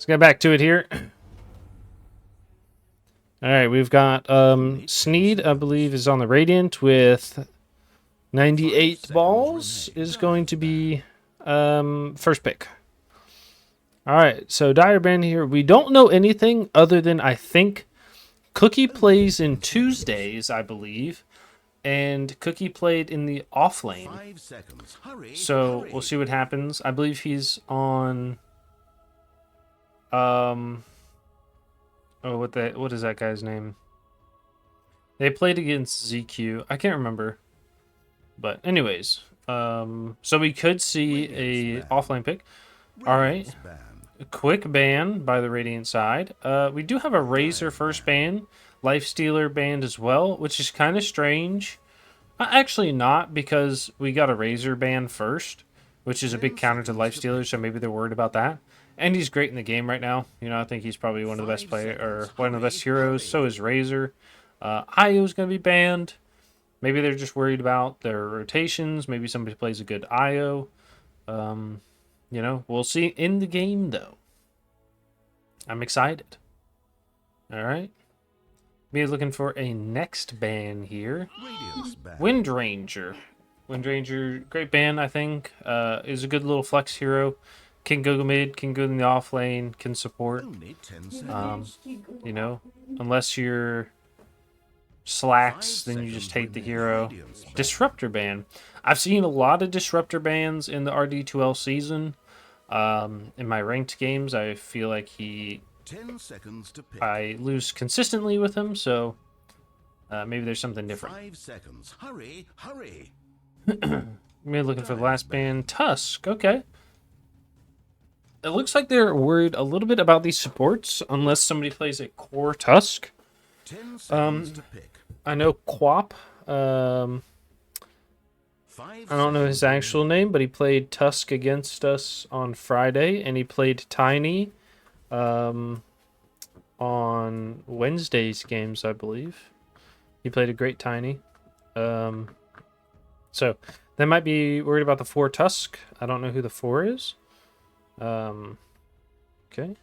Let's get back to it here. All right, we've got Sneed, I believe, is on the Radiant with 98 balls. Is going to be first pick. All right, so Dire Band here. We don't know anything other than I think Cookie plays in Tuesdays, I believe, and Cookie played in the off lane. So we'll see what happens. I believe he's on. Oh, what is that guy's name? They played against ZQ. I can't remember. But anyways, so we could see a offlane pick. All right. A quick ban by the Radiant side. We do have a Razor first ban, Lifestealer banned as well, which is kind of strange. Actually not, because we got a Razor ban first, which is a big counter to Lifestealer, so maybe they're worried about that. And he's great in the game right now. You know, I think he's probably one of the best or one of the best heroes. So is Razor. Io's going to be banned. Maybe they're just worried about their rotations. Maybe somebody plays a good Io. You know, we'll see in the game, though. I'm excited. All right. Be looking for a next ban here. Wind Ranger. Wind Ranger, great ban, I think. Is a good little flex hero. Can go mid, can go in the off lane, can support. You know, unless you're slacks, then you just hate the hero. Disruptor ban. I've seen a lot of Disruptor bans in the RD2L season. In my ranked games, I feel like I lose consistently with him, so maybe there's something different. 5 seconds. Hurry, hurry. Maybe looking for the last ban. Tusk, okay. It looks like they're worried a little bit about these supports, unless somebody plays a core Tusk. 10 seconds to pick. I know Quap. I don't know his actual name, but he played Tusk against us on Friday, and he played Tiny on Wednesday's games, I believe. He played a great Tiny. So they might be worried about the 4 Tusk. I don't know who the 4 is. Okay.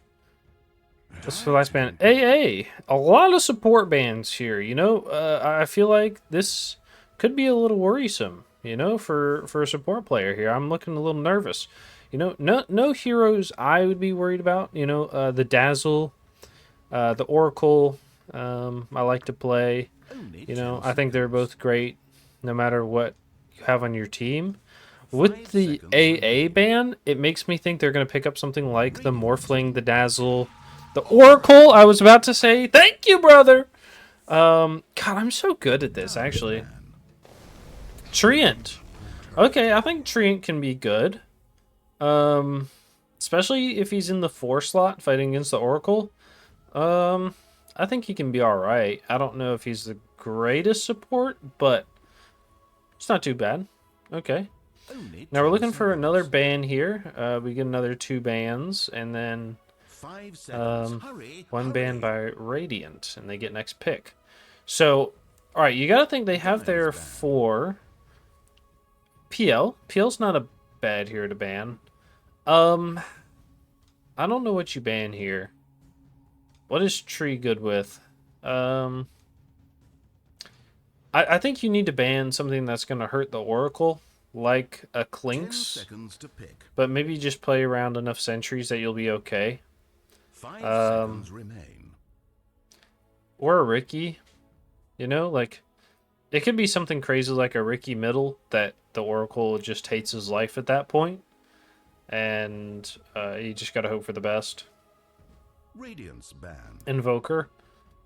What's the last band? AA. A lot of support bands here. You know, I feel like this could be a little worrisome, you know, for a support player here. I'm looking a little nervous. You know, no heroes I would be worried about. You know, the Dazzle, the Oracle, I like to play. You know, I think they're both great no matter what you have on your team. With the AA ban, it makes me think they're going to pick up something like the Morphling, the Dazzle, the Oracle. I was about to say, thank you, brother. God, I'm so good at this, actually. Treant. Okay, I think Treant can be good. Especially if he's in the 4 slot fighting against the Oracle. I think he can be alright. I don't know if he's the greatest support, but it's not too bad. Okay. Now we're looking for another ban here. We get another 2 bans, and then 5 seconds. one ban by Radiant, and they get next pick. So, all right, you got to think they have their 4. PL. PL's not a bad hero to ban. I don't know what you ban here. What is Tree good with? I think you need to ban something that's going to hurt the Oracle, like a Clinks, but maybe just play around enough sentries that you'll be okay. 5 seconds remain. Or a Ricky, you know, like it could be something crazy like a Ricky middle that the Oracle just hates his life at that point, and you just gotta hope for the best. Radiance ban. Invoker,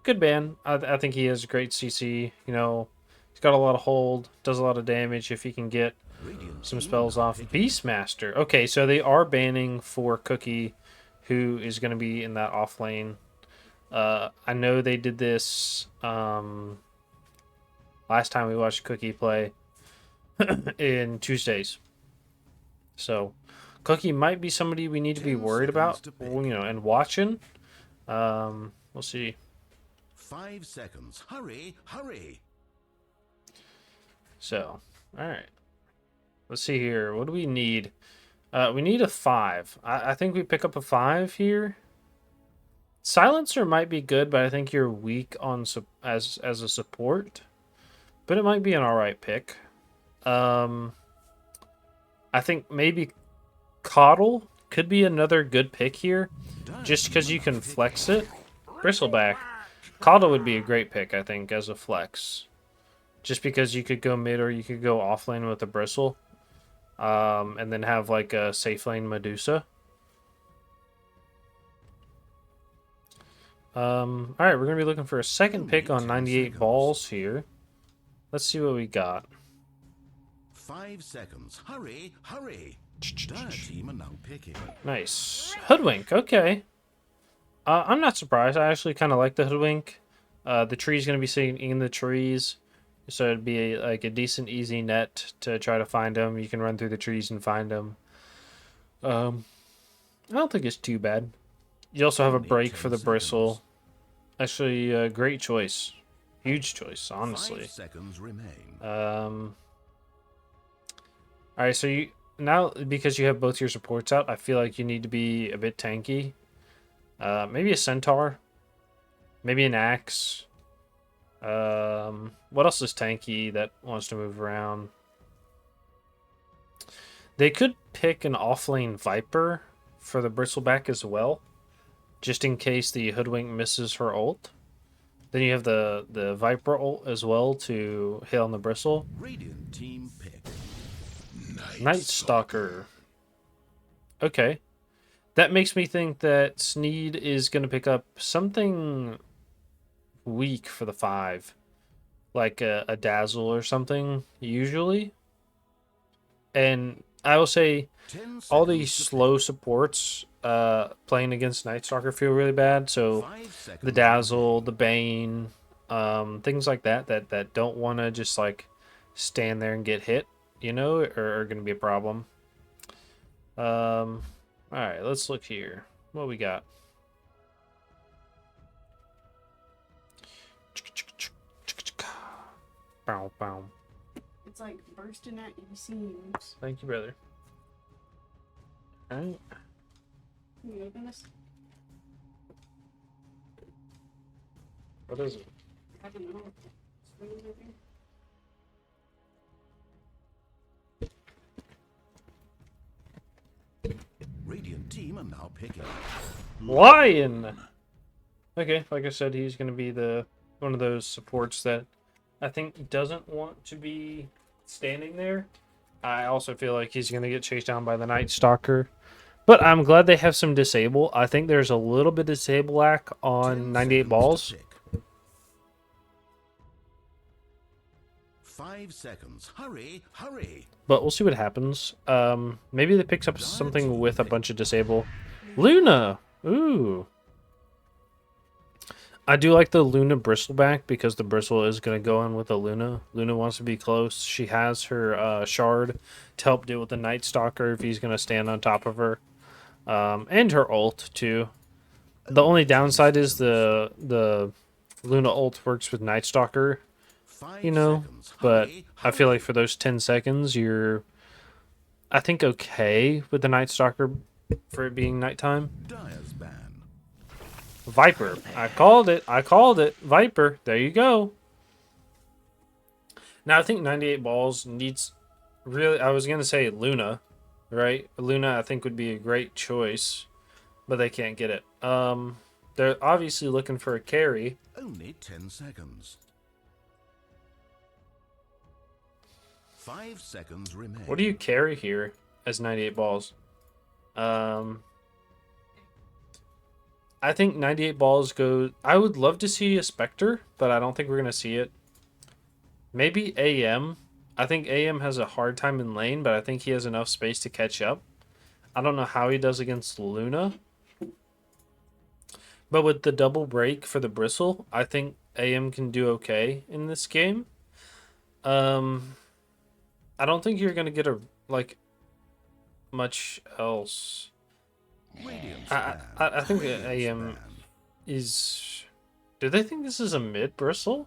good ban. I think he has a great CC. You know, he's got a lot of hold, does a lot of damage if he can get some spells off. Beastmaster. Okay, so they are banning for Cookie, who is going to be in that off lane. I know they did this last time we watched Cookie play in Tuesdays. So Cookie might be somebody we need to be worried about, you know, and watching. We'll see. 5 seconds. Hurry, hurry. So, all right. Let's see here. What do we need? We need a 5. I think we pick up a 5 here. Silencer might be good, but I think you're weak on as a support. But it might be an alright pick. I think maybe Coddle could be another good pick here, just because you can flex it. Bristleback. Coddle would be a great pick, I think, as a flex. Just because you could go mid or you could go off lane with a Bristle. And then have like a safe lane Medusa. Alright, we're going to be looking for a second pick on 98 balls here. Let's see what we got. 5 seconds. Hurry, hurry. Dire team are now picking. Nice. Hoodwink, okay. I'm not surprised. I actually kind of like the Hoodwink. The tree's going to be sitting in the trees. So it'd be like a decent, easy net to try to find them. You can run through the trees and find them. I don't think it's too bad. You also have a break for the Bristle. Actually, a great choice. Huge choice, honestly. 5 seconds remain. Alright, so you now, because you have both your supports out, I feel like you need to be a bit tanky. Maybe a Centaur. Maybe an Axe. What else is tanky that wants to move around? They could pick an offlane Viper for the Bristleback as well, just in case the Hoodwink misses her ult. Then you have the Viper ult as well to hit on the Bristle. Radiant team pick. Night Stalker. Okay. That makes me think that Sneed is going to pick up something weak for the 5. Like a Dazzle or something, usually. And I will say, all these slow supports playing against Night Stalker feel really bad. So the Dazzle, the Bane, things like that don't want to just like stand there and get hit, you know, are going to be a problem. All right, let's look here. What we got? Bow, bow. It's like bursting at your seams. Thank you, brother. All right. Can you open this? What is it? I don't know. Screen moving. Radiant team are now picking. Lion. Okay, like I said, he's going to be the one of those supports that I think doesn't want to be standing there. I also feel like he's going to get chased down by the Night Stalker. But I'm glad they have some disable. I think there's a little bit of disable lack on 98 balls. 5 seconds. Hurry, hurry. But we'll see what happens. Maybe they picks up something with a bunch of disable. Luna! Ooh. I do like the Luna Bristleback because the Bristle is going to go in with the Luna. Luna wants to be close. She has her shard to help deal with the Night Stalker if he's going to stand on top of her. And her ult, too. The only downside is the Luna ult works with Night Stalker, you know. But I feel like for those 10 seconds, you're, I think, okay with the Night Stalker for it being nighttime. Dire's ban. Viper. I called it. I called it. Viper. There you go. Now, I think 98 balls needs really... I was going to say Luna, right? Luna, I think, would be a great choice, but they can't get it. They're obviously looking for a carry. Only 10 seconds. 5 seconds remain. What do you carry here as 98 balls? I think 98 balls go... I would love to see a Spectre, but I don't think we're going to see it. Maybe AM. I think AM has a hard time in lane, but I think he has enough space to catch up. I don't know how he does against Luna. But with the double break for the Bristle, I think AM can do okay in this game. I don't think you're going to get much else. I think AM is... Do they think this is a mid Bristle?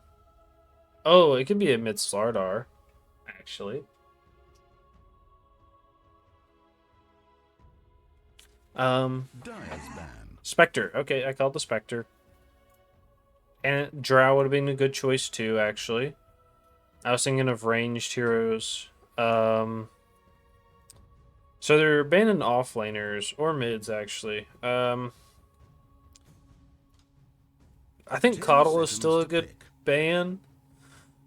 Oh, it could be a mid Slardar, actually. Dire's ban. Spectre. Okay, I called the Spectre. And Drow would have been a good choice too, actually. I was thinking of ranged heroes. So they're banning offlaners or mids, actually. I think 10 Coddle is seconds still a to good pick. ban.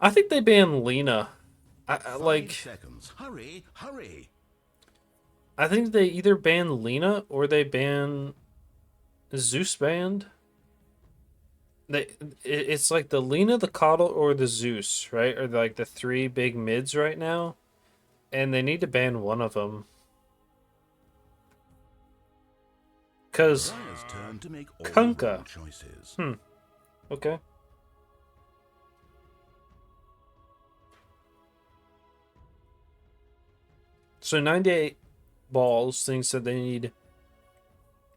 I think they ban Lena. I 5 seconds. Hurry, hurry. I think they either ban Lena or they ban Zeus band. It's like the Lena, the Coddle, or the Zeus, right? Or like the three big mids right now, and they need to ban one of them. Cause Uriah's turn to make all the Kunkka. wrong choices. Okay. So 98 balls thinks that they need,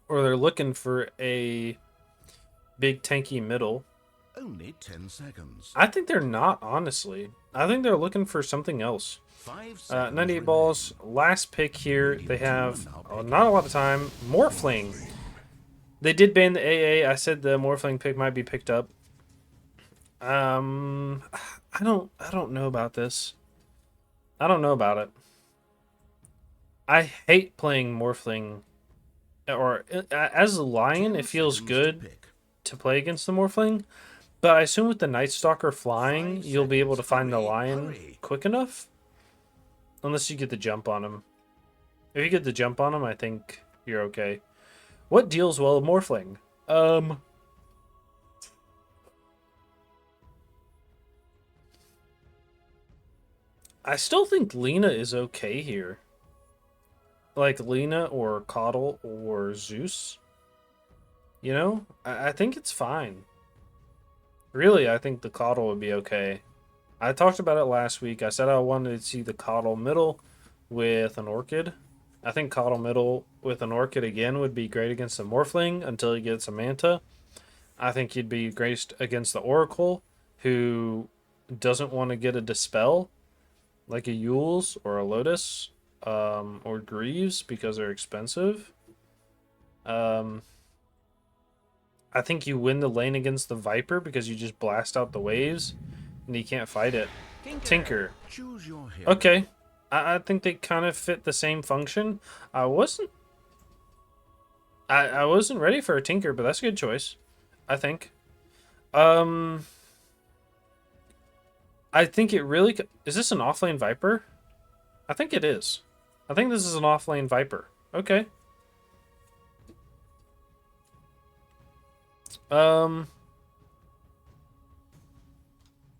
or they're looking for a big tanky middle. Only 10 seconds. I think they're not, honestly. I think they're looking for something else. 5 seconds. 98 remain. balls. Last pick here. They have not a lot of time. Morphling. They did ban the AA. I said the Morphling pick might be picked up. I don't know about this. I don't know about it. I hate playing Morphling. Or as a Lion, 10 it feels seconds good pick. to play against the Morphling. But I assume with the Night Stalker flying, 5 you'll be able to seconds. find the Hurry, Lion hurry. quick enough. Unless you get the jump on him. If you get the jump on him, I think you're okay. What deals well with Morphling? I still think Lena is okay here. Like Lena or Coddle or Zeus. You know? I think it's fine. Really, I think the Coddle would be okay. I talked about it last week. I said I wanted to see the Coddle middle with an Orchid. I think Coddle middle with an Orchid again would be great against the Morphling until he gets a Manta. I think he'd be great against the Oracle, who doesn't want to get a Dispel, like a Yules or a Lotus, or Greaves because they're expensive. I think you win the lane against the Viper because you just blast out the waves and he can't fight it. Tinker. Choose your hero. Okay. I think they kind of fit the same function. I wasn't ready for a Tinker, but that's a good choice. I think. I think it really is this an offlane Viper? I think it is. I think this is an offlane Viper. Okay. I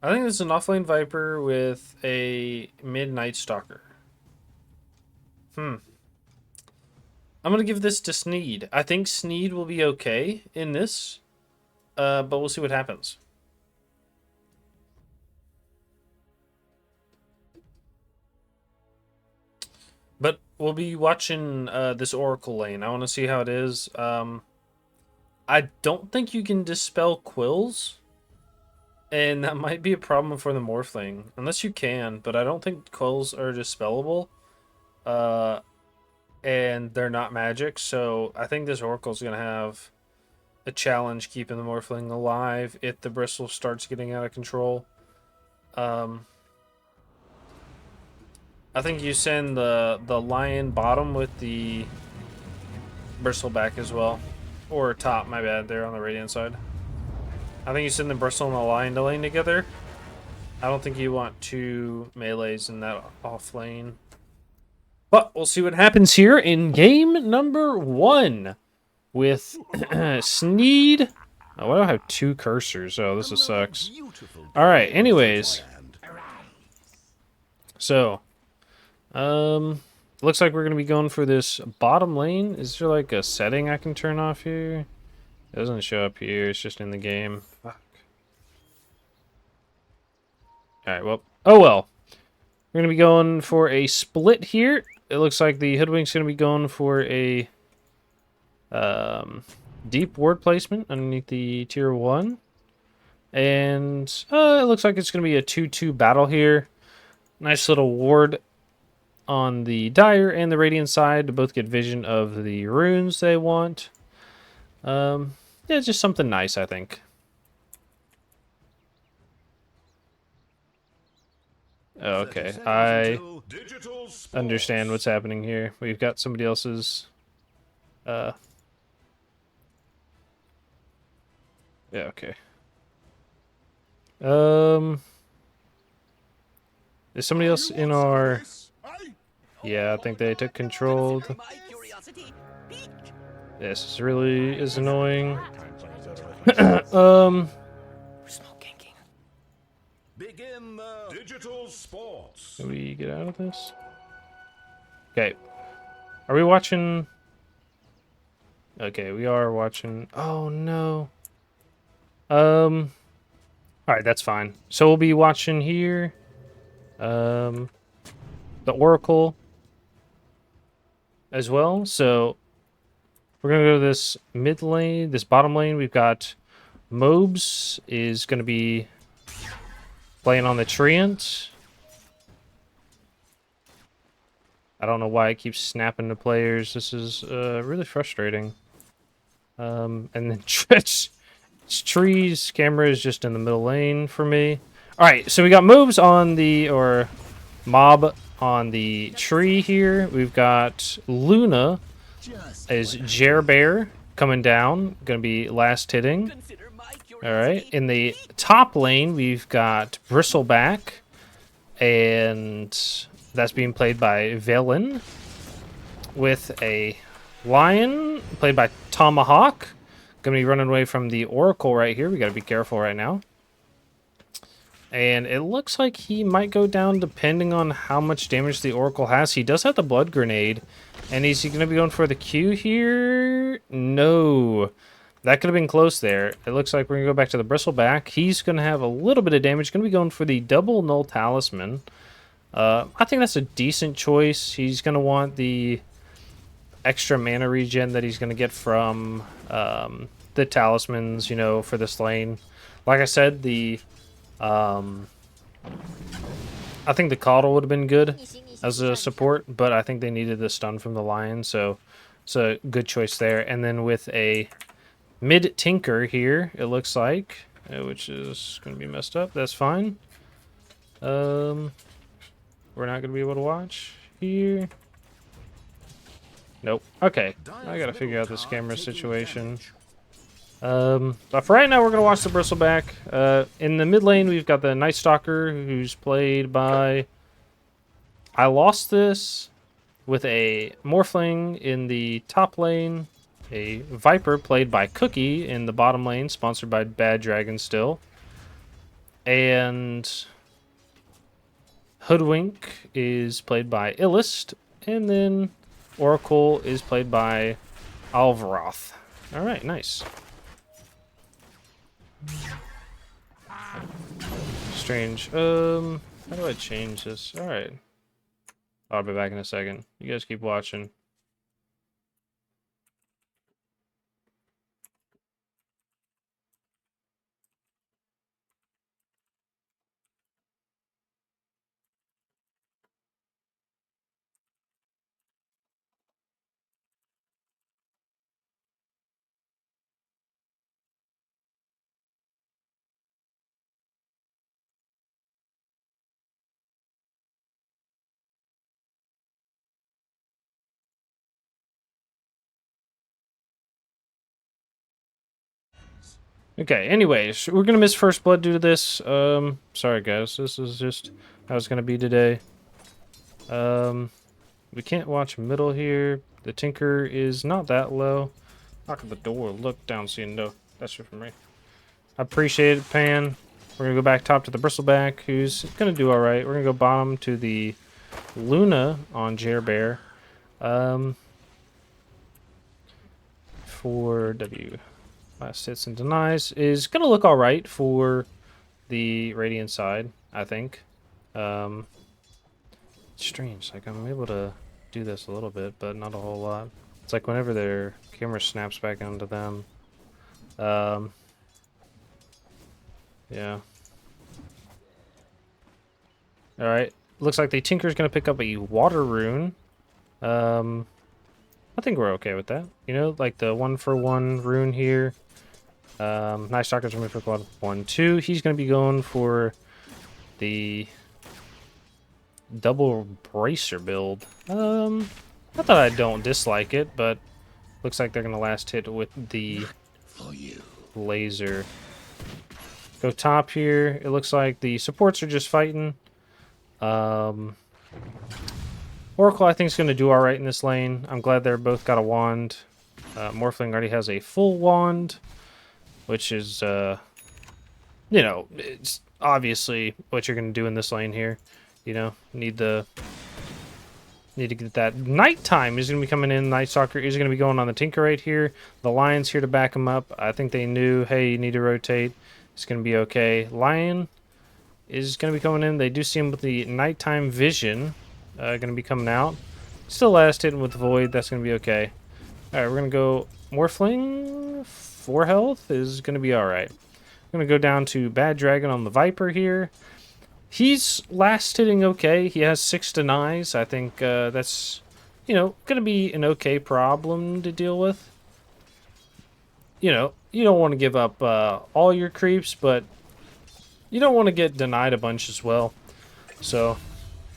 think this is an offlane Viper with a mid-Night Stalker. I'm gonna give this to Sneed. I think Sneed will be okay in this, but we'll see what happens. But we'll be watching this Oracle lane. I want to see how it is. I don't think you can dispel Quills. And that might be a problem for the Morphling. Unless you can, but I don't think Quills are dispellable. And they're not magic, so I think this Oracle's going to have a challenge keeping the Morphling alive if the Bristle starts getting out of control. I think you send the Lion bottom with the Bristle back as well. Or top, my bad, they're on the Radiant side. I think you send the Bristle and the Lion to lane together. I don't think you want two melees in that off lane. But we'll see what happens here in game number 1 with Sneed. Oh, why do I have 2 cursors? Oh, this sucks. Beautiful All right, day anyways. land. So, looks like we're going to be going for this bottom lane. Is there like a setting I can turn off here? It doesn't show up here. It's just in the game. Fuck. Alright, well. Oh, well. We're going to be going for a split here. It looks like the Hoodwink's going to be going for a deep ward placement underneath the tier 1. And it looks like it's going to be a 2-2 battle here. Nice little ward on the Dire and the Radiant side to both get vision of the runes they want. Yeah, just something nice, I think. Oh, 30 okay, seconds I until digital sports. understand what's happening here. We've got somebody else's. Yeah, okay. Is somebody else in our? Yeah, I think they took control. My curiosity piqued. This really is annoying. Smoking. Begin the digital sports. Can we get out of this? Okay. Are we watching? Okay, we are watching. Oh no. All right, that's fine. So we'll be watching here. The Oracle as well. So we're gonna go to this mid lane, this bottom lane. We've got Mobs is gonna be playing on the Treant. I don't know why it keeps snapping to players. This is really frustrating. And then Tree's camera is just in the middle lane for me. All right, so we got Mobs on the, or Mob on the tree here. We've got Luna is Bear coming down, gonna be last hitting. Consider my curiosity. All right, in the top lane we've got Bristleback, and that's being played by Velen, with a Lion played by Tomahawk. Gonna be running away from the Oracle right here. We gotta be careful right now. And it looks like he might go down depending on how much damage the Oracle has. He does have the Blood Grenade. And is he going to be going for the Q here? No. That could have been close there. It looks like we're going to go back to the Bristleback. He's going to have a little bit of damage. Going to be going for the double Null Talisman. I think that's a decent choice. He's going to want the extra mana regen that he's going to get from the Talismans, you know, for this lane. Like I said, the... I think the Coddle would have been good as a support, but I think they needed the stun from the Lion, so it's a good choice there. And then with a mid Tinker here, it looks like, which is going to be messed up. That's fine. We're not going to be able to watch here. Nope. Okay, I got to figure out this camera situation. But for right now, we're going to watch the Bristleback. In the mid lane, we've got the Night Stalker, who's played by... I lost this with a Morphling in the top lane, a Viper played by Cookie in the bottom lane, sponsored by Bad Dragon still, and Hoodwink is played by Illust, and then Oracle is played by Alvaroth. Alright, nice. Strange. How do I change this? Alright. I'll be back in a second. You guys keep watching. Okay, anyways, we're gonna miss First Blood due to this. Sorry guys, this is just how it's gonna be today. We can't watch middle here. The Tinker is not that low. Knock at the door, look down, see no. That's it for me. I appreciate it, Pan. We're gonna go back top to the Bristleback, who's gonna do alright. We're gonna go bottom to the Luna on Bear. For W. Last hits and denies is gonna look all right for the Radiant side, I think. Strange, like I'm able to do this a little bit, but not a whole lot. It's like whenever their camera snaps back onto them. Yeah. All right. Looks like the Tinker's gonna pick up a Water Rune. I think we're okay with that. You know, like the 1-for-1 rune here. Night Stalker's going to be for 1-2. He's going to be going for the double bracer build. Not that I don't dislike it, but looks like they're going to last hit with the For you. laser. Go top here. It looks like the supports are just fighting. Oracle, I think, is going to do all right in this lane. I'm glad they're both got a wand. Morphling already has a full wand, which is, you know, it's obviously what you're going to do in this lane here. You know, need to get that. Nighttime is going to be coming in. Night Stalker is going to be going on the Tinker right here. The Lion's here to back him up. I think they knew, hey, you need to rotate. It's going to be okay. Lion is going to be coming in. They do see him with the nighttime vision. Going to be coming out. Still last hitting with Void. That's going to be okay. Alright, we're going to go Morphling. 4 health is going to be alright. I'm going to go down to Bad Dragon on the Viper here. He's last hitting okay. He has 6 denies. I think that's, you know, going to be an okay problem to deal with. You know, you don't want to give up all your creeps, but you don't want to get denied a bunch as well. So,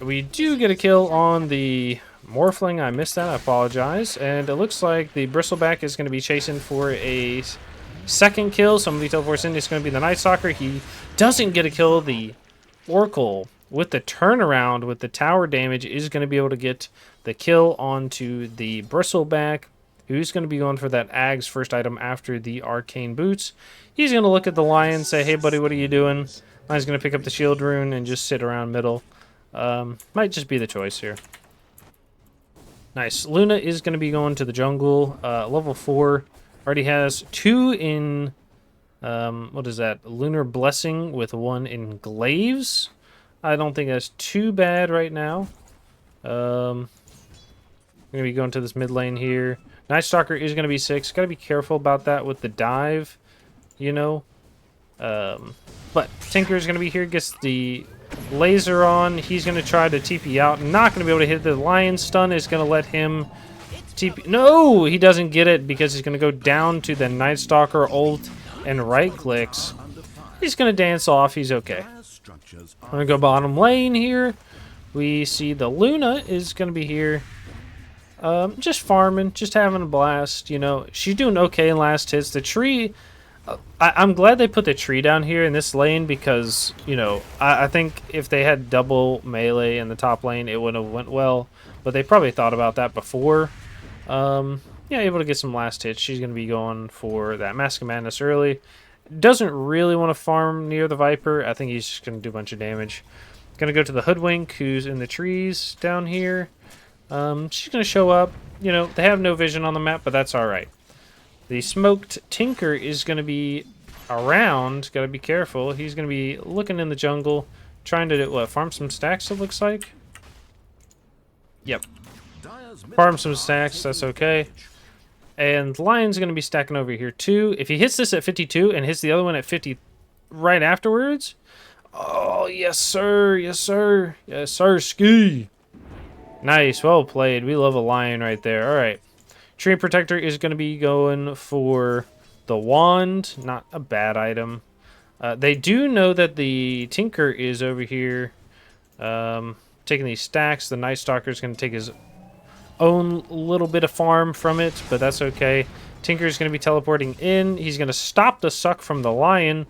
we do get a kill on the Morphling. I missed that. I apologize. And it looks like the Bristleback is going to be chasing for a second kill. Somebody teleports in. It's going to be the Night Stalker. He doesn't get a kill. The Oracle, with the turnaround, with the tower damage, is going to be able to get the kill onto the Bristleback, who's going to be going for that Ag's first item after the Arcane Boots. He's going to look at the Lion, say, hey, buddy, what are you doing? Lion's going to pick up the Shield Rune and just sit around middle. Might just be the choice here. Nice. Luna is going to be going to the jungle. Level 4. Already has 2 in... what is that? Lunar Blessing with 1 in Glaives. I don't think that's too bad right now. I'm going to be going to this mid lane here. Night Stalker is going to be 6. Got to be careful about that with the dive, you know. But Tinker is going to be here. Gets the laser on. He's going to try to TP out. Not going to be able to hit the Lion stun. Is going to let him TP. No, he doesn't get it because he's going to go down to the Night Stalker ult and right clicks. He's going to dance off. He's okay. I'm going to go bottom lane here. We see the Luna is going to be here. Just farming, just having a blast, you know. She's doing okay in last hits. The tree, I'm glad they put the tree down here in this lane because, you know, I think if they had double melee in the top lane, it would have went well. But they probably thought about that before. Yeah, able to get some last hits. She's going to be going for that Mask of Madness early. Doesn't really want to farm near the Viper. I think he's just going to do a bunch of damage. Going to go to the Hoodwink, who's in the trees down here. She's going to show up. You know, they have no vision on the map, but that's alright. The Smoked Tinker is going to be around. Got to be careful. He's going to be looking in the jungle, trying to, what, farm some stacks, it looks like? Yep. Farm some stacks, that's okay. And Lion's going to be stacking over here too. If he hits this at 52 and hits the other one at 50 right afterwards... Oh, yes, sir. Yes, sir. Yes, sir. Ski. Nice. Well played. We love a Lion right there. All right. Tree Protector is going to be going for the Wand. Not a bad item. They do know that the Tinker is over here taking these stacks. The Night Stalker is going to take his own little bit of farm from it, but that's okay. Tinker is going to be teleporting in. He's going to stop the suck from the Lion,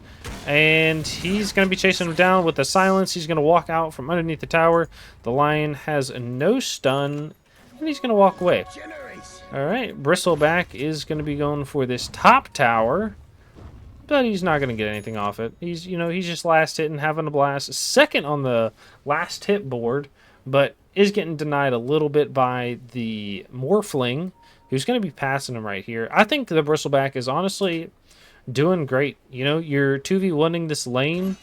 and he's going to be chasing him down with the silence. He's going to walk out from underneath the tower. The Lion has no stun, and he's going to walk away. All right, Bristleback is going to be going for this top tower, but he's not going to get anything off it. He's, you know, he's just last hit and having a blast. Second on the last hit board, but is getting denied a little bit by the Morphling, who's going to be passing him right here. I think the Bristleback is honestly doing great. You know, you're 2v1ing this lane,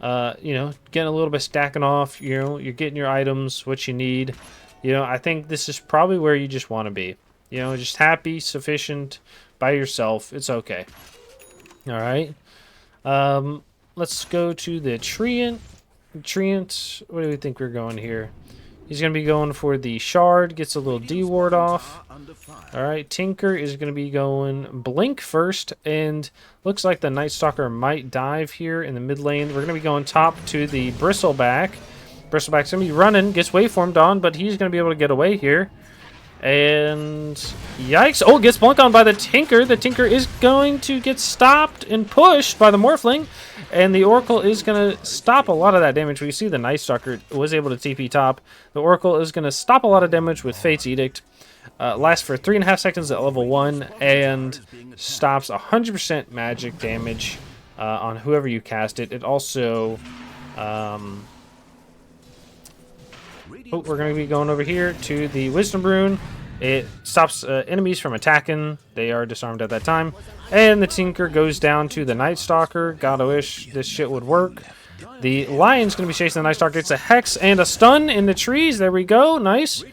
you know, getting a little bit stacking off, you know, you're getting your items, what you need. You know, I think this is probably where you just want to be. You know, just happy, sufficient, by yourself. It's okay. All right. Let's go to the Treant. Treant, what do we think we're going here? He's going to be going for the shard. Gets a little D ward off. Under fire. All right, Tinker is going to be going Blink first, and looks like the Night Stalker might dive here in the mid lane. We're going to be going top to the Bristleback. Bristleback's going to be running, gets waveformed on, but he's going to be able to get away here. And yikes. Oh, gets blunk on by the Tinker. The Tinker is going to get stopped and pushed by the Morphling. And the Oracle is going to stop a lot of that damage. We see the Night Stalker was able to TP top. The Oracle is going to stop a lot of damage with Fate's Edict. Lasts for 3.5 seconds at level 1 and stops 100% magic damage on whoever you cast it. It also... we're going to be going over here to the Wisdom Rune. It stops enemies from attacking. They are disarmed at that time. And the Tinker goes down to the Night Stalker. Gotta wish this shit would work. The Lion's going to be chasing the Night Stalker. It's a Hex and a Stun in the trees. There we go. Nice.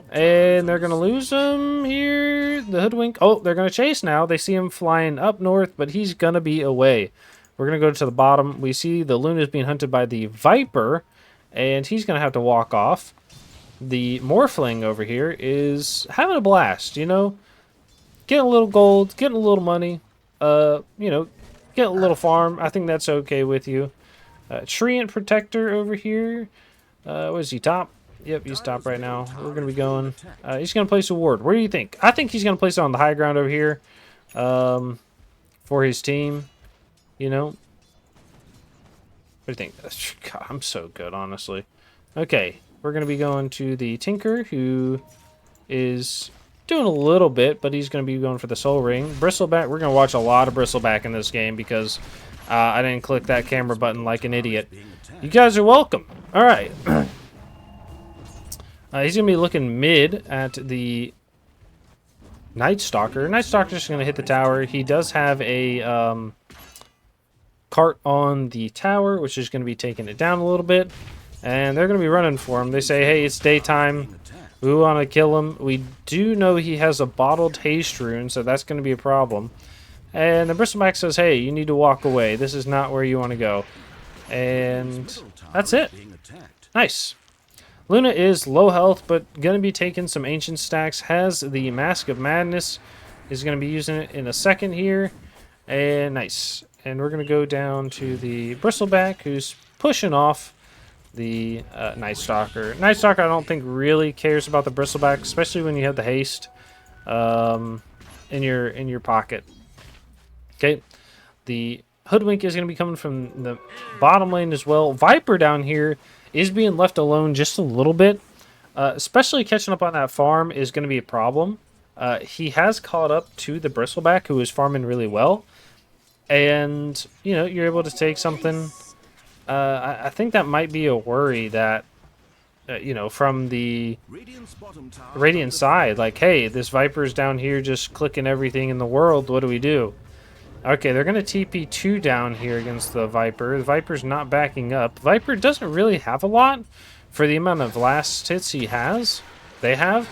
And they're going to lose him here. The Hoodwink. Oh, they're going to chase now. They see him flying up north, but he's going to be away. We're going to go to the bottom. We see the Luna is being hunted by the Viper, and he's going to have to walk off. The Morphling over here is having a blast, you know? Getting a little gold, getting a little money, you know, getting a little farm. I think that's okay with you. Treant Protector over here. Was he top? Yep, he's top right now. We're going to be going. He's going to place a ward. Where do you think? I think he's going to place it on the high ground over here for his team, you know? What do you think? God, I'm so good, honestly. Okay. We're going to be going to the Tinker, who is doing a little bit, but he's going to be going for the Soul Ring. Bristleback, we're going to watch a lot of Bristleback in this game because I didn't click that camera button like an idiot. You guys are welcome. All right. He's going to be looking mid at the Night Stalker. Night Stalker's going to hit the tower. He does have a cart on the tower, which is going to be taking it down a little bit. And they're going to be running for him. They say, hey, it's daytime. We want to kill him. We do know he has a bottled haste rune, so that's going to be a problem. And the Bristleback says, hey, you need to walk away. This is not where you want to go. And that's it. Nice. Luna is low health, but going to be taking some ancient stacks. Has the Mask of Madness. Is going to be using it in a second here. And nice. And we're going to go down to the Bristleback, who's pushing off the Night Stalker. Night Stalker, I don't think really cares about the Bristleback, especially when you have the haste in your pocket. Okay, the Hoodwink is going to be coming from the bottom lane as well. Viper down here is being left alone just a little bit, especially catching up on that farm is going to be a problem. He has caught up to the Bristleback, who is farming really well, and you know you're able to take something. I think that might be a worry that, you know, from the Radiant side. Like, hey, this Viper's down here just clicking everything in the world. What do we do? Okay, they're going to TP2 down here against the Viper. The Viper's not backing up. Viper doesn't really have a lot for the amount of last hits he has. They have.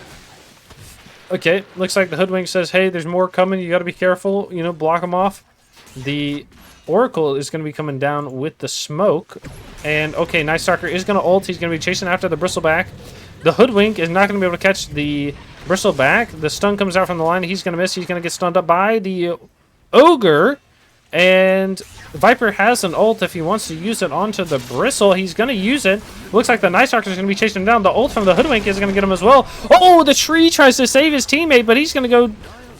Okay, looks like the Hoodwink says, hey, there's more coming. You got to be careful. You know, block them off. The Oracle is going to be coming down with the smoke. And, okay, Night Stalker is going to ult. He's going to be chasing after the Bristleback. The Hoodwink is not going to be able to catch the Bristleback. The stun comes out from the line. He's going to miss. He's going to get stunned up by the Ogre. And Viper has an ult if he wants to use it onto the Bristle. He's going to use it. Looks like the Night Stalker is going to be chasing him down. The ult from the Hoodwink is going to get him as well. Oh, the tree tries to save his teammate, but he's going to go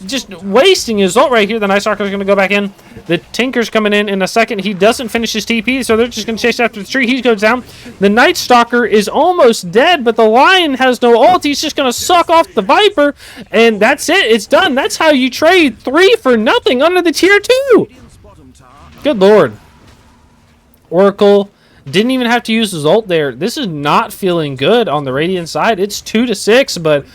just wasting his ult right here. The Night Stalker is going to go back in. The Tinker's coming in a second. He doesn't finish his TP, so they're just going to chase after the tree. He goes down. The Night Stalker is almost dead, but the Lion has no ult. He's just going to suck off the Viper, and that's it. It's done. That's how you trade 3 for nothing under the tier 2. Good lord. Oracle didn't even have to use his ult there. This is not feeling good on the Radiant side. It's 2-6, but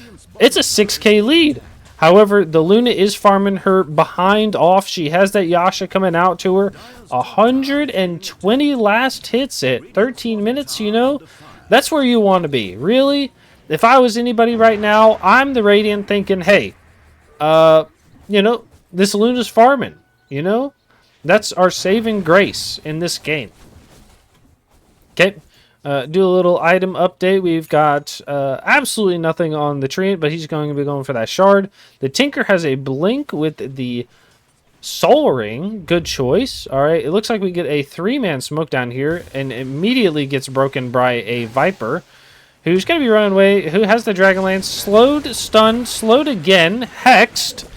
it's a 6k lead. However, the Luna is farming her behind off. She has that Yasha coming out to her. 120 last hits at 13 minutes, you know? That's where you want to be. Really? If I was anybody right now, I'm the Radiant thinking, hey, you know, this Luna's farming, you know? That's our saving grace in this game. Okay, Do a little item update. We've got absolutely nothing on the Treant, but he's going to be going for that shard. The Tinker has a blink with the Soul Ring. Good choice. All right, it looks like we get a 3-man smoke down here, and immediately gets broken by a Viper, who's going to be running away, who has the Dragon Lance. Slowed, stunned, slowed again, hexed.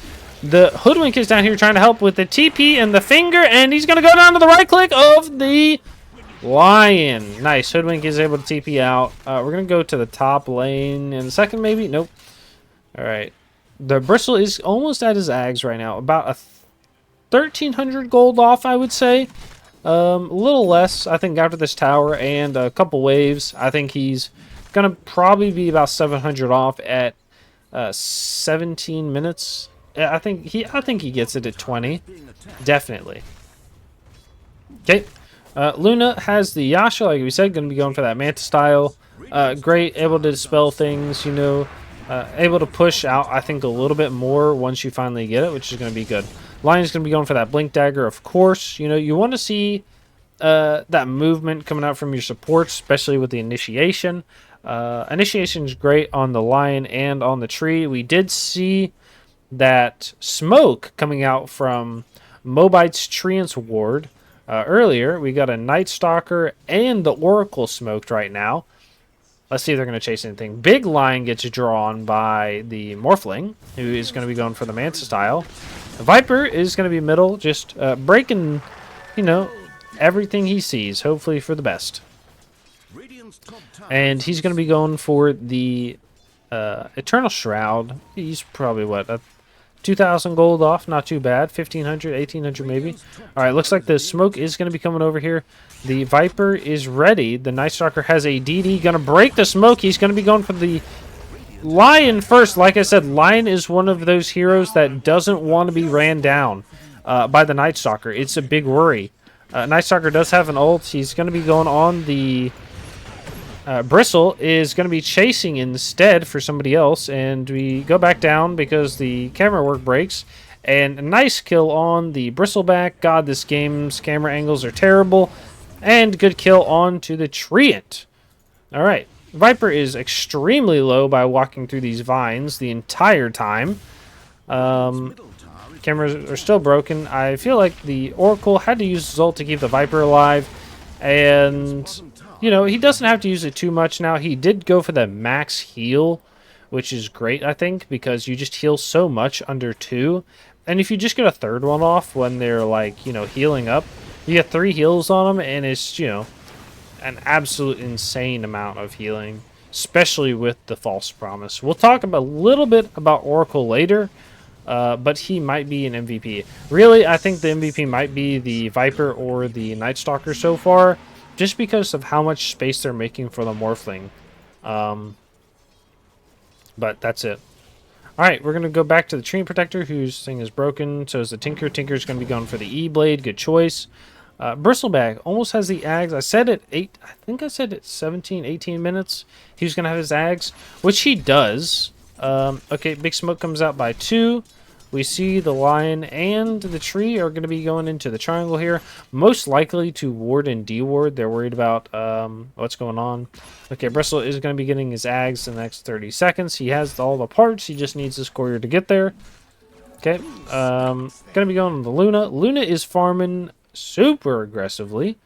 The Hoodwink is down here trying to help with the TP and the finger, and he's going to go down to the right click of the Lion. Nice. Hoodwink is able to TP out. We're going to go to the top lane in a second, maybe. Nope. All right. The Bristle is almost at his Ags right now. About a 1,300 gold off, I would say. A little less, I think, after this tower and a couple waves. I think he's going to probably be about 700 off at 17 minutes. I think he gets it at 20. Definitely. Okay. Luna has the Yasha, like we said, going to be going for that Manta style. Great, able to dispel things, you know. Able to push out, I think, a little bit more once you finally get it, which is going to be good. Lion's going to be going for that Blink Dagger, of course. You know, you want to see that movement coming out from your supports, especially with the Initiation. Initiation is great on the Lion and on the tree. We did see that smoke coming out from Mobyte's Treant's ward earlier. We got a Night Stalker and the Oracle smoked right now. Let's see if they're going to chase anything. Big Lion gets drawn by the Morphling, who is going to be going for the Manta style. The Viper is going to be middle, just breaking, you know, everything he sees, hopefully for the best. And he's going to be going for the Eternal Shroud. He's probably, what, 2,000 gold off, not too bad. 1,500, 1,800 maybe. All right, looks like the smoke is going to be coming over here. The Viper is ready. The Night Stalker has a DD, going to break the smoke. He's going to be going for the Lion first. Like I said, Lion is one of those heroes that doesn't want to be ran down by the Night Stalker. It's a big worry. Night Stalker does have an ult. He's going to be going on the Bristle is going to be chasing instead for somebody else, and we go back down because the camera work breaks. And a nice kill on the Bristleback. God, this game's camera angles are terrible. And good kill on to the Treant. All right, Viper is extremely low by walking through these vines the entire time. Cameras are still broken. I feel like the Oracle had to use his ult to keep the Viper alive, and you know, he doesn't have to use it too much now. He did go for the max heal, which is great, I think, because you just heal so much under 2. And if you just get a third one off when they're, like, you know, healing up, you get 3 heals on them, and it's, you know, an absolute insane amount of healing, especially with the False Promise. We'll talk a little bit about Oracle later, but he might be an MVP. Really, I think the MVP might be the Viper or the Night Stalker so far, just because of how much space they're making for the Morphling. But that's it. Alright, we're going to go back to the Treant Protector, whose thing is broken. So is the Tinker. Tinker's going to be going for the E-Blade. Good choice. Bristleback almost has the Ags. I said at 8, I think I said at 17, 18 minutes he was going to have his Ags, which he does. Okay, Big Smoke comes out by 2. We see the Lion and the Tree are going to be going into the triangle here. Most likely to ward and deward. They're worried about what's going on. Okay, Bristle is going to be getting his Ags in the next 30 seconds. He has all the parts. He just needs his courier to get there. Okay, going to be going on the Luna. Luna is farming super aggressively.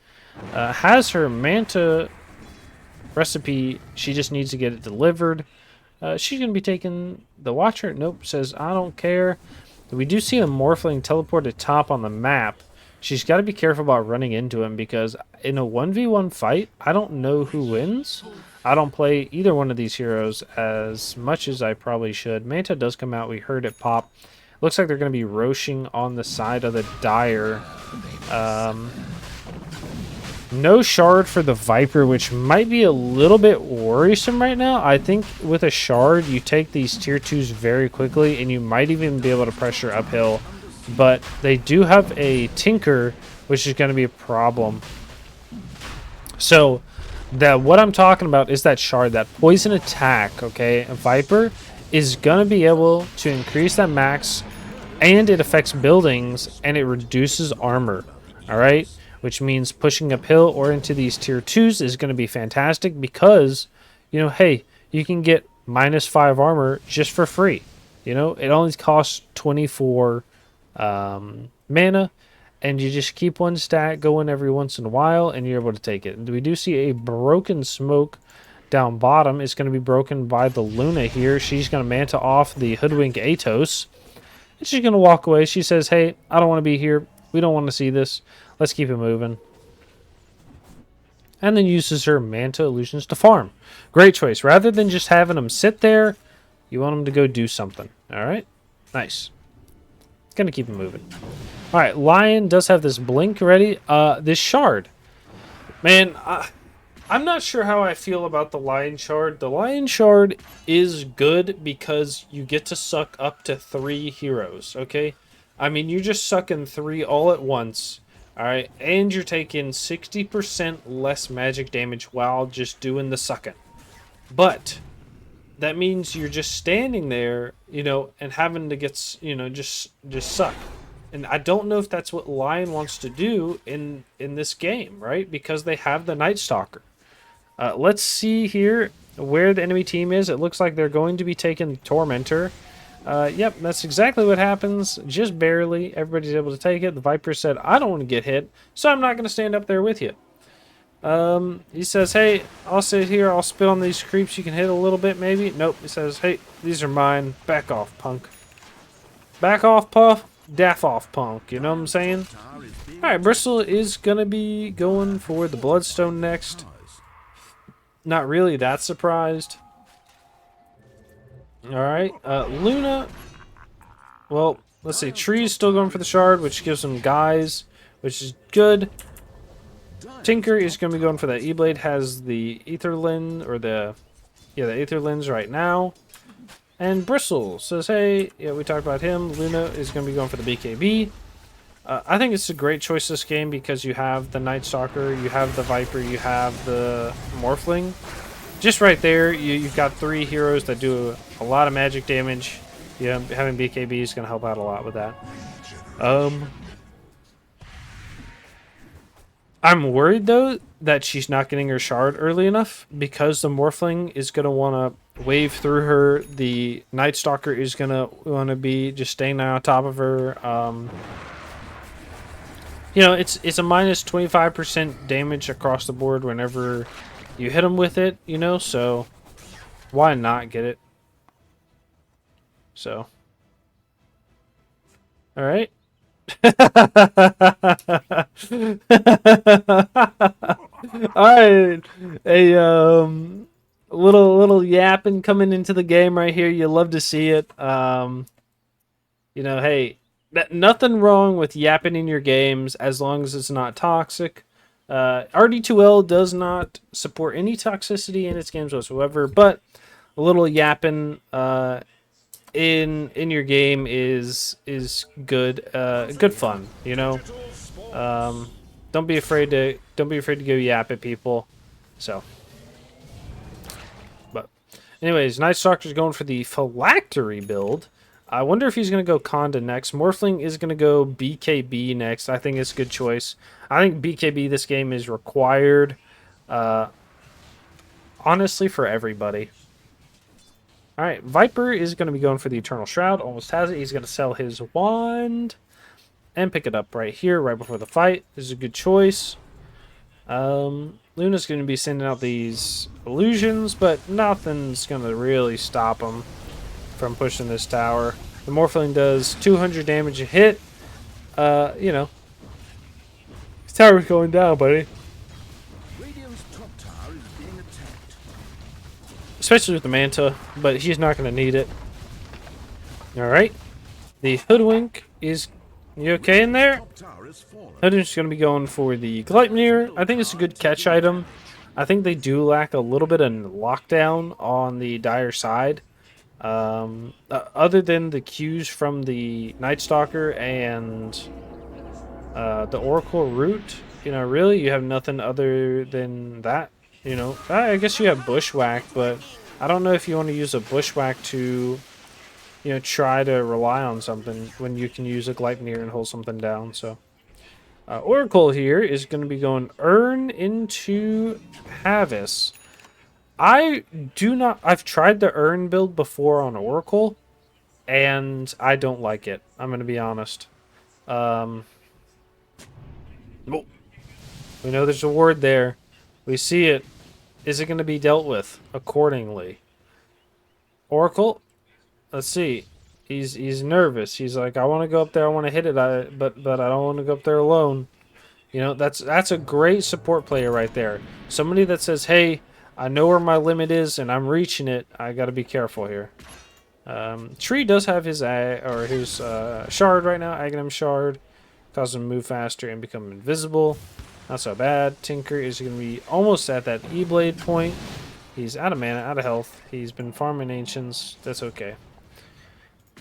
Has her Manta recipe. She just needs to get it delivered. She's going to be taking the Watcher. Nope, says, I don't care. We do see a Morphling teleport at top on the map. She's got to be careful about running into him because in a 1v1 fight, I don't know who wins. I don't play either one of these heroes as much as I probably should. Manta does come out. We heard it pop. Looks like they're going to be roshing on the side of the Dire. No shard for the Viper, which might be a little bit worrisome right now. I think with a shard, you take these tier 2s very quickly, and you might even be able to pressure uphill. But they do have a Tinker, which is going to be a problem. So, what I'm talking about is that shard, that poison attack, okay? A Viper is going to be able to increase that max, and it affects buildings, and it reduces armor, all right? which means pushing uphill or into these tier 2s is going to be fantastic because, you know, hey, you can get -5 armor just for free. You know, it only costs 24 mana, and you just keep one stat going every once in a while, and you're able to take it. And we do see a broken smoke down bottom. It's going to be broken by the Luna here. She's going to manta off the Hoodwink Atos. And she's going to walk away. She says, hey, I don't want to be here. We don't want to see this. Let's keep it moving. And then uses her Manta Illusions to farm. Great choice. Rather than just having them sit there, you want them to go do something. All right? Nice. Going to keep it moving. All right, Lion does have this blink ready. This shard. Man, I'm not sure how I feel about the Lion shard. The Lion shard is good because you get to suck up to 3 heroes, okay? I mean, you're just sucking 3 all at once, all right? And you're taking 60% less magic damage while just doing the sucking. But that means you're just standing there, you know, and having to get, you know, just suck. And I don't know if that's what Lion wants to do in this game, right? Because they have the Night Stalker. Let's see here where the enemy team is. It looks like they're going to be taking Tormentor. Yep, that's exactly what happens. Just barely. Everybody's able to take it. The Viper said, I don't want to get hit, so I'm not going to stand up there with you. He says, hey, I'll sit here. I'll spit on these creeps. You can hit a little bit, maybe. Nope. He says, hey, these are mine. Back off, punk. Back off, puff. Daff off, punk. You know what I'm saying? Alright, Bristle is going to be going for the Bloodstone next. Not really that surprised. Alright, Luna. Well, let's see. Tree's still going for the shard, which gives him guys, which is good. Tinker is going to be going for that E-Blade. Has the Ether Lens, or the Ether Lens right now. And Bristle says, hey, yeah, we talked about him. Luna is going to be going for the BKB. I think it's a great choice this game because you have the Night Stalker, you have the Viper, you have the Morphling. Just right there, you've got 3 heroes that do a lot of magic damage. Yeah, having BKB is going to help out a lot with that. I'm worried, though, that she's not getting her shard early enough because the Morphling is going to want to wave through her. The Night Stalker is going to want to be just staying on top of her. You know, it's a minus 25% damage across the board whenever you hit them with it, you know, so why not get it? So, all right. All right, a little yapping coming into the game right here. You love to see it. You know, hey, nothing wrong with yapping in your games as long as it's not toxic. RD2L does not support any toxicity in its games whatsoever, but a little yapping in your game is good, good fun, you know. Don't be afraid to go yap at people. So, but anyways, Night Stalker's going for the Phylactery build. I wonder if he's going to go Conda next. Morphling is going to go BKB next. I think it's a good choice. I think BKB this game is required, honestly, for everybody. All right, Viper is going to be going for the Eternal Shroud. Almost has it. He's going to sell his wand and pick it up right here, right before the fight. This is a good choice. Luna's going to be sending out these illusions, but nothing's going to really stop him from pushing this tower. The Morphling does 200 damage a hit. You know, this tower's going down, buddy. Radiant's top tower is being attacked. Especially with the Manta, but he's not going to need it. Alright. The Hoodwink is... You okay in there? Top tower is fallen. Hoodwink's going to be going for the Gleipnir. I think it's a good catch item. I think they do lack a little bit of lockdown on the Dire side. Other than the Qs from the Night Stalker and the Oracle Root, you know, really you have nothing other than that. You know, I guess you have Bushwhack, but I don't know if you want to use a Bushwhack to, you know, try to rely on something when you can use a Gleipnir and hold something down. So, Oracle here is going to be going Earn into Havis. I've tried the Earn build before on Oracle, and I don't like it. I'm going to be honest. Oh, we know there's a ward there. We see it. Is it going to be dealt with accordingly? Oracle, let's see. He's nervous. He's like, I want to go up there. I want to hit it, but I don't want to go up there alone. You know, that's a great support player right there. Somebody that says, hey, I know where my limit is and I'm reaching it. I got to be careful here. Tree does have his shard right now, Aghanim shard. Causes him to move faster and become invisible. Not so bad. Tinker is going to be almost at that E-Blade point. He's out of mana, out of health. He's been farming ancients. That's okay.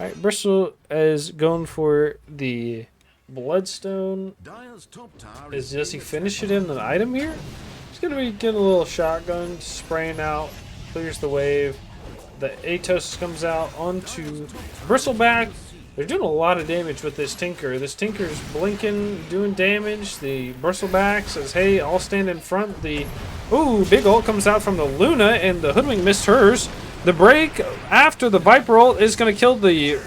Alright, Bristol is going for the Bloodstone. Dyer's top tower Does he finish it in an item here? He's going to be getting a little shotgun, spraying out, clears the wave. The Atos comes out onto Bristleback. They're doing a lot of damage with this Tinker. This Tinker's blinking, doing damage. The Bristleback says, hey, I'll stand in front. Ooh, big ult comes out from the Luna, and the Hoodwink missed hers. The break after the Viper ult is going to kill the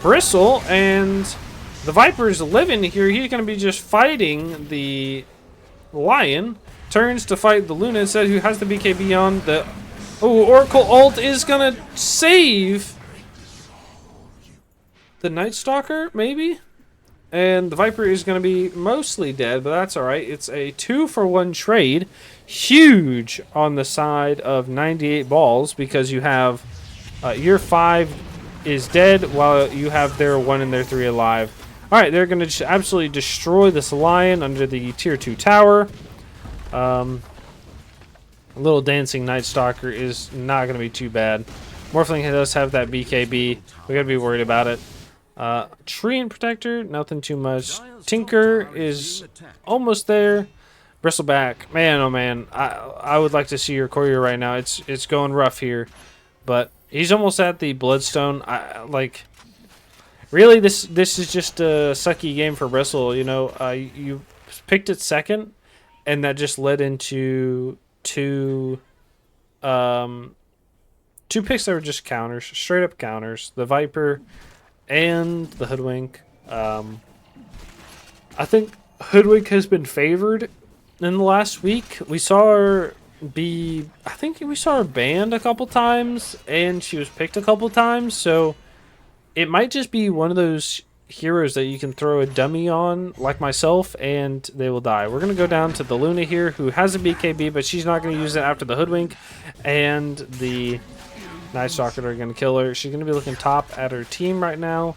Bristle, and the Viper's living here. He's going to be just fighting the Lion. Turns to fight the Luna instead, who has the BKB on. The Oracle ult is going to save the Night Stalker, maybe? And the Viper is going to be mostly dead, but that's alright. It's a 2-for-1 trade. Huge on the side of 98 balls, because you have your 5 is dead while you have their 1 and their 3 alive. Alright, they're going to just absolutely destroy this Lion under the tier 2 tower. A little dancing Night Stalker is not going to be too bad. Morphling does have that BKB. We got to be worried about it. Tree and Protector, nothing too much. Tinker is almost there. Bristleback, man, oh man, I would like to see your courier right now. It's going rough here, but he's almost at the Bloodstone. Really, this is just a sucky game for Bristle. You know, you picked it second, and that just led into two picks that were just counters, straight up counters. The Viper and the Hoodwink. I think Hoodwink has been favored in the last week. We saw her banned a couple times, and she was picked a couple times, so it might just be one of those heroes that you can throw a dummy on, like myself, and they will die. We're going to go down to the Luna here, who has a BKB, but she's not going to use it after the Hoodwink, and the Night Stalker are going to kill her. She's going to be looking top at her team right now.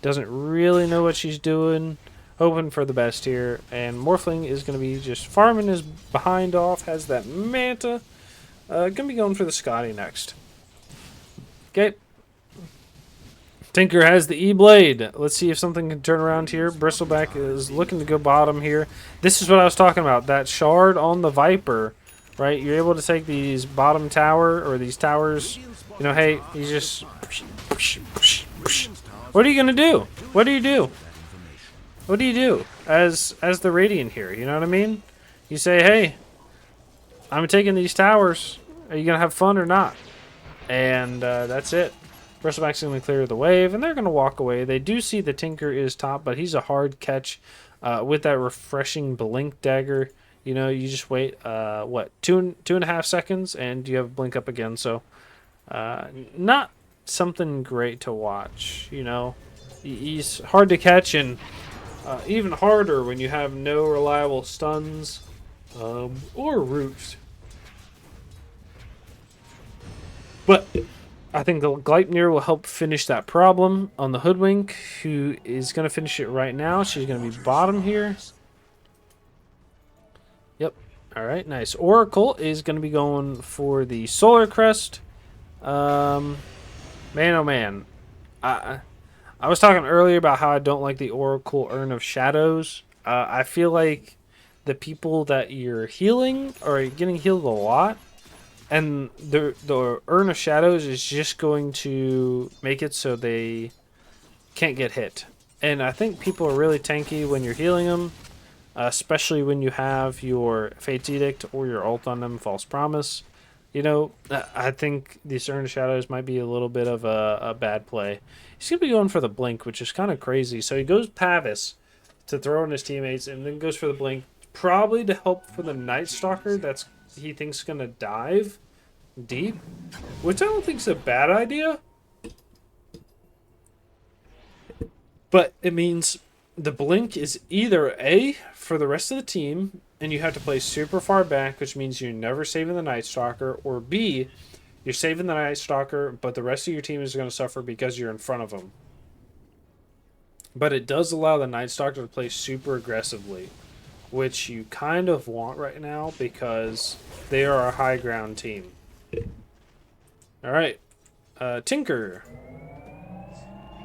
Doesn't really know what she's doing. Hoping for the best here. And Morphling is going to be just farming his behind off. Has that Manta. Going to be going for the Scotty next. Okay. Tinker has the E-Blade. Let's see if something can turn around here. Bristleback is looking to go bottom here. This is what I was talking about. That shard on the Viper. Right? You're able to take these bottom tower, or these towers. You know, hey, you just... What are you going to do? What do you do? What do you do as the Radiant here? You know what I mean? You say, hey, I'm taking these towers. Are you going to have fun or not? And that's it. Bristleback's going to clear the wave, and they're going to walk away. They do see the Tinker is top, but he's a hard catch with that refreshing Blink Dagger. You know, you just wait, what, 2.5 seconds, and you have Blink up again. So, not something great to watch, you know. He's hard to catch, and even harder when you have no reliable stuns or roots. But I think the Gleipnir will help finish that problem on the Hoodwink, who is going to finish it right now. She's going to be bottom here. Yep. All right, nice. Oracle is going to be going for the Solar Crest. Man, oh man. I was talking earlier about how I don't like the Oracle Urn of Shadows. I feel like the people that you're healing are getting healed a lot. And the Urn of Shadows is just going to make it so they can't get hit. And I think people are really tanky when you're healing them. especially when you have your Fate's Edict or your ult on them, False Promise. You know, I think these Urn of Shadows might be a little bit of a bad play. He's going to be going for the Blink, which is kind of crazy. So he goes Pavis to throw on his teammates and then goes for the Blink, probably to help for the Night Stalker that's he thinks going to dive deep, which I don't think is a bad idea. But it means the Blink is either A, for the rest of the team, and you have to play super far back, which means you're never saving the Night Stalker, or B, you're saving the Night Stalker, but the rest of your team is going to suffer because you're in front of them. But it does allow the Night Stalker to play super aggressively, which you kind of want right now because they are a high ground team. Alright, Tinker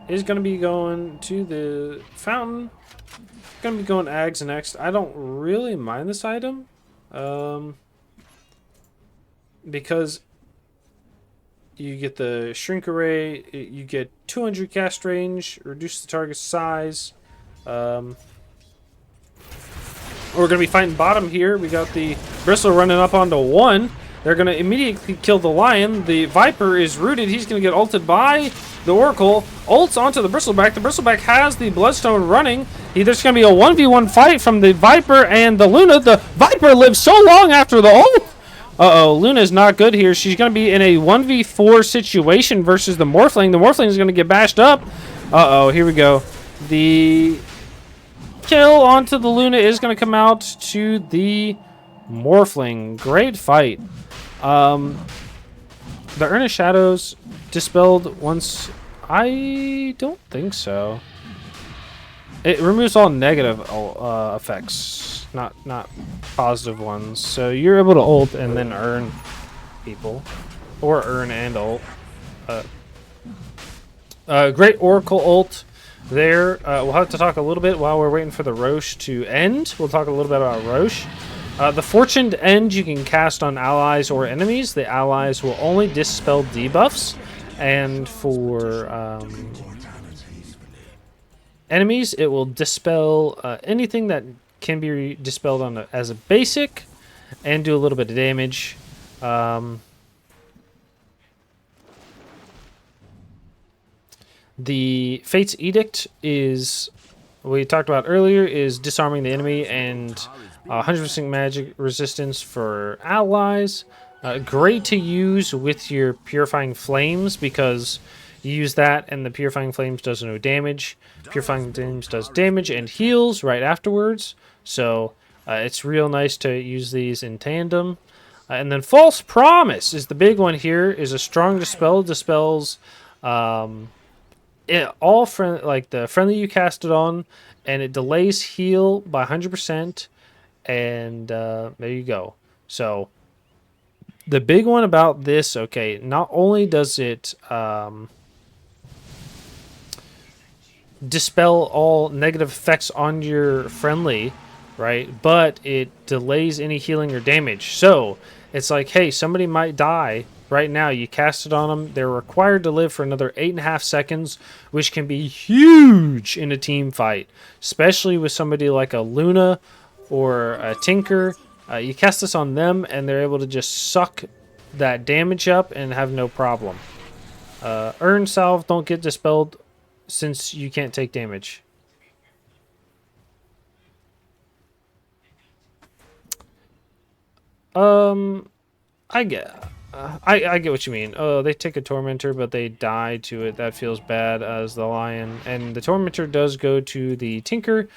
is going to be going to the fountain. Going to be going Ags next. I don't really mind this item because you get the shrink array, you get 200 cast range, reduce the target size. We're going to be fighting bottom here. We got the Bristle running up onto 1. They're going to immediately kill the Lion. The Viper is rooted. He's going to get ulted by the Oracle. Ults onto the Bristleback. The Bristleback has the Bloodstone running. There's going to be a 1v1 fight from the Viper and the Luna. The Viper lives so long after the ult. Uh-oh, Luna's not good here. She's going to be in a 1v4 situation versus the Morphling. The Morphling is going to get bashed up. Uh-oh, here we go. The kill onto the Luna is going to come out to the Morphling. Great fight. The Urn of Shadows dispelled once. I don't think so. It removes all negative effects, not positive ones. So you're able to ult and then earn people, or earn and ult. Great Oracle ult there. We'll have to talk a little bit while we're waiting for the Roche to end. We'll talk a little bit about Roche. The Fortuned End you can cast on allies or enemies. The allies will only dispel debuffs, and for enemies it will dispel anything that can be dispelled on as a basic and do a little bit of damage. The Fate's Edict is, we talked about earlier, is disarming the enemy and 100% magic resistance for allies. Great to use with your Purifying Flames because you use that and the Purifying Flames does no damage. Purifying Flames does damage and heals right afterwards. So it's real nice to use these in tandem. And then False Promise is the big one here. Is a strong dispel. Dispels all like the friendly you cast it on, and it delays heal by 100%. And there you go. So the big one about this, okay, not only does it dispel all negative effects on your friendly, right, but it delays any healing or damage. So it's like, hey, somebody might die right now. You cast it on them. They're required to live for another 8.5 seconds, which can be huge in a team fight, especially with somebody like a Luna or a Tinker. You cast this on them and they're able to just suck that damage up and have no problem. Urn Salve don't get dispelled since you can't take damage. I get what you mean. Oh, they take a Tormentor, but they die to it. That feels bad as the Lion. And the Tormentor does go to the Tinker,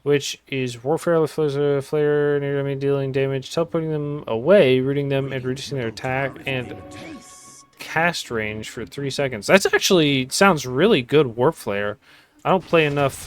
which is Warfare with Flare near enemy dealing damage, teleporting them away, rooting them, and reducing their attack and cast range for 3 seconds. That's actually sounds really good, Warp Flare. I don't play enough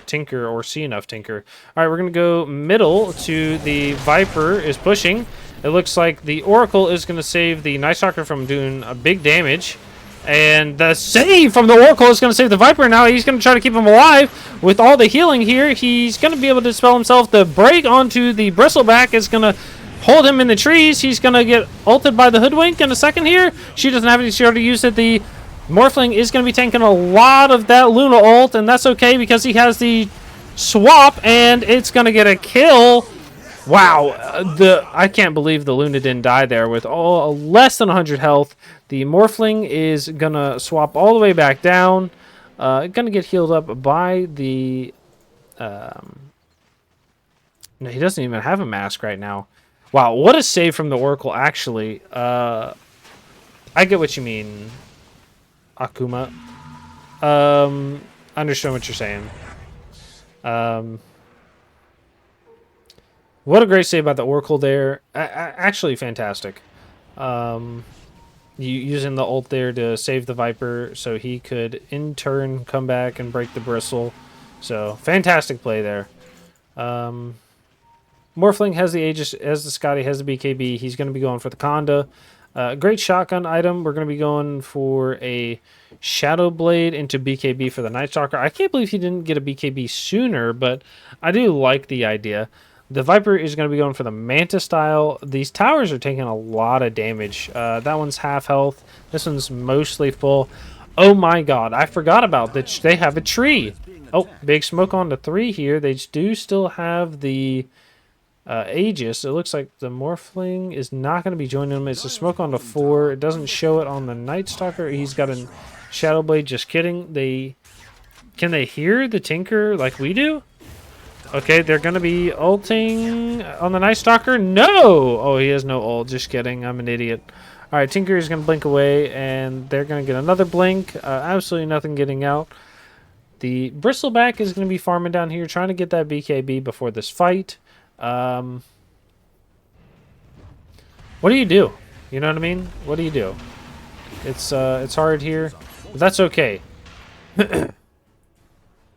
Tinker or see enough Tinker. All right, we're going to go middle to the Viper is pushing. It looks like the Oracle is going to save the Night Stalker from doing a big damage. And the save from the Oracle is going to save the Viper. Now he's going to try to keep him alive. With all the healing here, he's going to be able to dispel himself. The break onto the Bristleback is going to hold him in the trees. He's going to get ulted by the Hoodwink in a second here. She doesn't have any. She already used it. The Morphling is going to be tanking a lot of that Luna ult, and that's okay because he has the swap, and it's gonna get a kill. Wow, I can't believe the Luna didn't die there with all less than 100 health. The Morphling is gonna swap all the way back down. Gonna get healed up by the. No, he doesn't even have a mask right now. Wow, what a save from the Oracle, actually. I get what you mean, Akuma. I understand what you're saying. What a great save by the Oracle there. Actually, fantastic. Using the ult there to save the Viper so he could, in turn, come back and break the Bristle. So, fantastic play there. Morphling has the Aegis, as the Scotty has the BKB. He's going to be going for the Conda. Great shotgun item. We're going to be going for a Shadow Blade into BKB for the Night Stalker. I can't believe he didn't get a BKB sooner, but I do like the idea. The Viper is going to be going for the Manta style. These towers are taking a lot of damage. That one's half health. This one's mostly full. Oh my god, I forgot about that. They have a tree. Oh, big smoke on the 3 here. They do still have the Aegis. It looks like the Morphling is not going to be joining them. It's a smoke on the 4. It doesn't show it on the Night Stalker. He's got a Shadow Blade. Just kidding. Can they hear the Tinker like we do? Okay, they're going to be ulting on the Night Stalker. No! Oh, he has no ult. Just kidding. I'm an idiot. All right, Tinker is going to blink away, and they're going to get another blink. Absolutely nothing getting out. The Bristleback is going to be farming down here, trying to get that BKB before this fight. What do you do? You know what I mean? What do you do? It's hard here, but that's okay.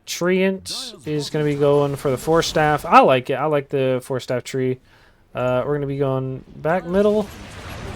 Treant is going to be going for the 4-staff. I like it. I like the 4-staff tree. We're going to be going back middle.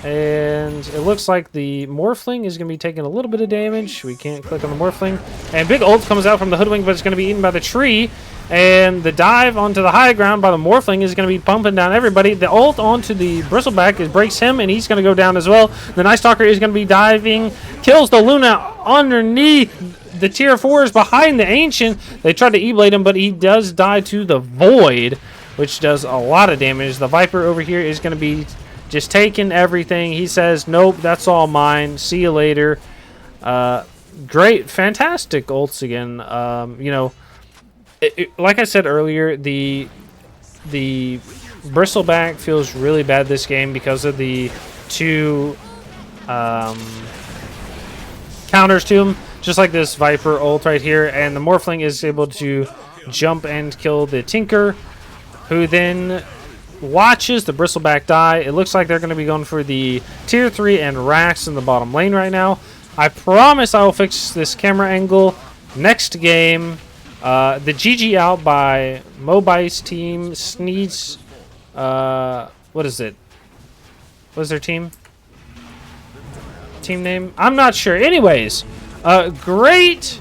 And it looks like the Morphling is going to be taking a little bit of damage. We can't click on the Morphling. And big ult comes out from the Hoodwink, but it's going to be eaten by the tree. And the dive onto the high ground by the Morphling is going to be pumping down everybody. The ult onto the Bristleback breaks him, and he's going to go down as well. The Night Stalker is going to be diving. Kills the Luna underneath. The tier 4s behind the Ancient. They tried to E-blade him, but he does die to the Void, which does a lot of damage. The Viper over here is going to be just taking everything. He says, nope, that's all mine. See you later. Great, fantastic ults again. You know, like I said earlier, the Bristleback feels really bad this game because of the 2 counters to him. Just like this Viper ult right here. And the Morphling is able to jump and kill the Tinker, who then watches the Bristleback die. It looks like they're going to be going for the tier 3 and Rax in the bottom lane right now. I promise I will fix this camera angle next game. The GG out by Mobyte's team. Sneeds. What is it? What is their team? Team name? I'm not sure. Anyways. Great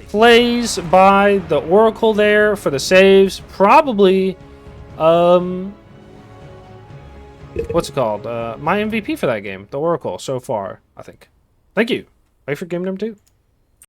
plays by the Oracle there for the saves. Probably, what's it called? My MVP for that game, the Oracle, so far, I think. Thank you. Wait for game number 2.